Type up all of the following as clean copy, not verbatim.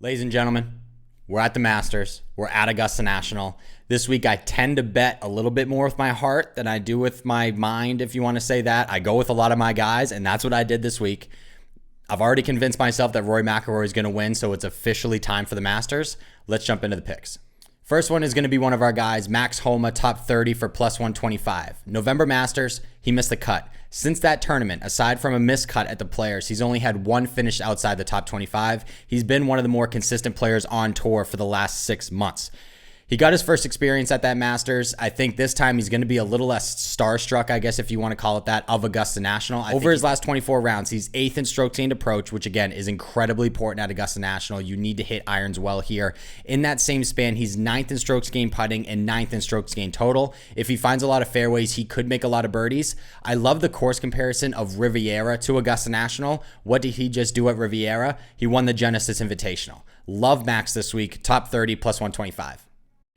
Ladies and gentlemen, we're at the Masters. We're at Augusta National. This week, I tend to bet a little bit more with my heart than I do with my mind, if you want to say that. I go with a lot of my guys, and that's what I did this week. I've already convinced myself that Rory McIlroy is going to win, so it's officially time for the Masters. Let's jump into the picks. First one is going to be one of our guys, Max Homa, top 30 for plus 125. November Masters, he missed the cut. Since that tournament, aside from a missed cut at the Players, he's only had one finish outside the top 25. He's been one of the more consistent players on tour for the last 6 months. He got his first experience at that Masters. I think this time he's going to be a little less starstruck, I guess if you want to call it that, of Augusta National. Over his last 24 rounds, he's 8th in strokes gained approach, which again is incredibly important at Augusta National. You need to hit irons well here. In that same span, he's 9th in strokes gained putting and 9th in strokes gained total. If he finds a lot of fairways, he could make a lot of birdies. I love the course comparison of Riviera to Augusta National. What did he just do at Riviera? He won the Genesis Invitational. Love Max this week, top 30 plus 125.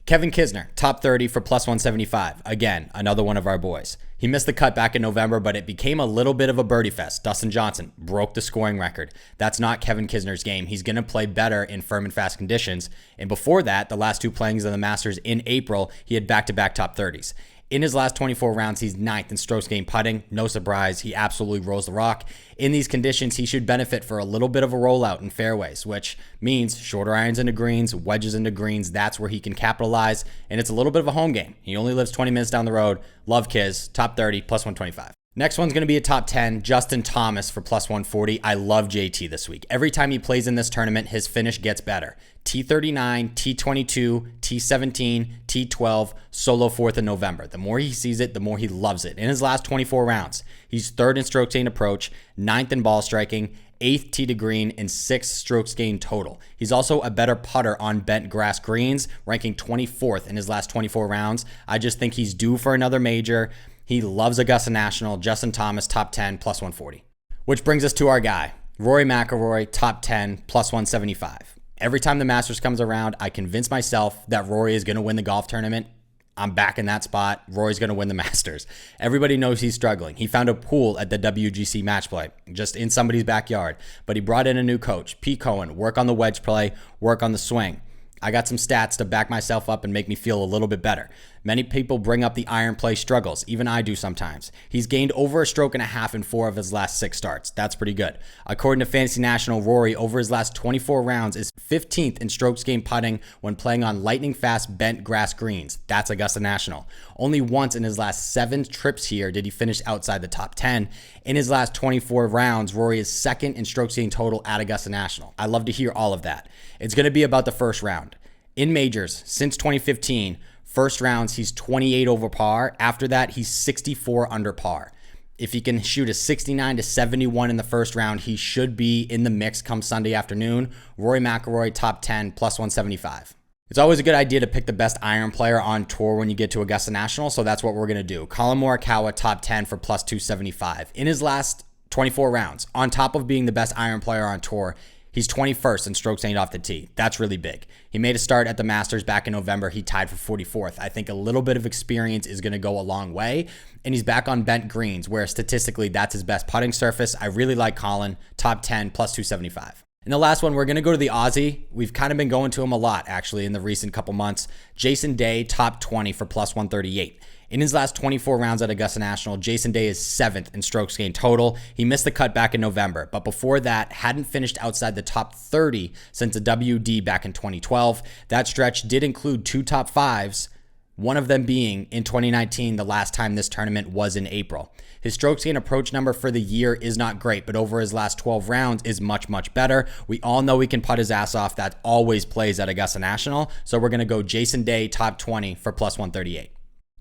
Kevin Kisner, top 30 for plus 175. Again, another one of our boys. He missed the cut back in November, but it became a little bit of a birdie fest. Dustin Johnson broke the scoring record. That's not Kevin Kisner's game. He's going to play better in firm and fast conditions. And before that, the last two playings of the Masters in April, he had back-to-back top 30s. In his last 24 rounds, he's 9th in strokes gained putting. No surprise, he absolutely rolls the rock. In these conditions, he should benefit for a little bit of a rollout in fairways, which means shorter irons into greens, wedges into greens. That's where he can capitalize, and it's a little bit of a home game. He only lives 20 minutes down the road. Love Kiz, top 30, plus 125. Next one's going to be a top 10, Justin Thomas for plus 140. I love JT this week. Every time he plays in this tournament, his finish gets better. T39, T22, T17, T12, solo 4th in November. The more he sees it, the more he loves it. In his last 24 rounds, he's 3rd in strokes gained approach, 9th in ball striking, 8th tee to green, and 6th strokes gained total. He's also a better putter on bent grass greens, ranking 24th in his last 24 rounds. I just think he's due for another major. He loves Augusta National. Justin Thomas, top 10, plus 140. Which brings us to our guy, Rory McIlroy, top 10, plus 175. Every time the Masters comes around, I convince myself that Rory is going to win the golf tournament. I'm back in that spot. Rory's going to win the Masters. Everybody knows he's struggling. He found a pool at the WGC match play, just in somebody's backyard. But he brought in a new coach, Pete Cohen, work on the wedge play, work on the swing. I got some stats to back myself up and make me feel a little bit better. Many people bring up the iron play struggles. Even I do sometimes. He's gained over a stroke and a half in 4 of his last 6 starts. That's pretty good. According to Fantasy National, Rory, over his last 24 rounds, is 15th in strokes gained putting when playing on lightning fast bent grass greens. That's Augusta National. Only once in his last 7 trips here did he finish outside the top 10. In his last 24 rounds, Rory is 2nd in strokes gained total at Augusta National. I love to hear all of that. It's going to be about the first round. In majors, since 2015, first rounds, he's 28 over par. After that, he's 64 under par. If he can shoot a 69 to 71 in the first round, he should be in the mix come Sunday afternoon. Rory McIlroy, top 10, plus 175. It's always a good idea to pick the best iron player on tour when you get to Augusta National, so that's what we're going to do. Collin Morikawa, top 10 for plus 275. In his last 24 rounds, on top of being the best iron player on tour, he's 21st in strokes gained off the tee. That's really big. He made a start at the Masters back in November. He tied for 44th. I think a little bit of experience is going to go a long way. And he's back on bent greens, where statistically that's his best putting surface. I really like Collin, top 10, plus 275. And the last one, we're going to go to the Aussie. We've kind of been going to him a lot, actually, in the recent couple months. Jason Day, top 20 for plus 138. In his last 24 rounds at Augusta National, Jason Day is 7th in strokes gained total. He missed the cut back in November, but before that, hadn't finished outside the top 30 since a WD back in 2012. That stretch did include 2 top 5s, one of them being in 2019, the last time this tournament was in April. His strokes gained approach number for the year is not great, but over his last 12 rounds is much, much better. We all know he can putt his ass off. That always plays at Augusta National. So we're going to go Jason Day, top 20 for plus 138.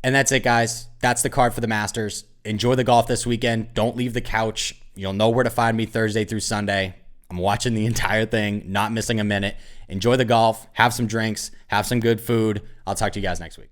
And that's it, guys. That's the card for the Masters. Enjoy the golf this weekend. Don't leave the couch. You'll know where to find me Thursday through Sunday. I'm watching the entire thing, not missing a minute. Enjoy the golf. Have some drinks. Have some good food. I'll talk to you guys next week.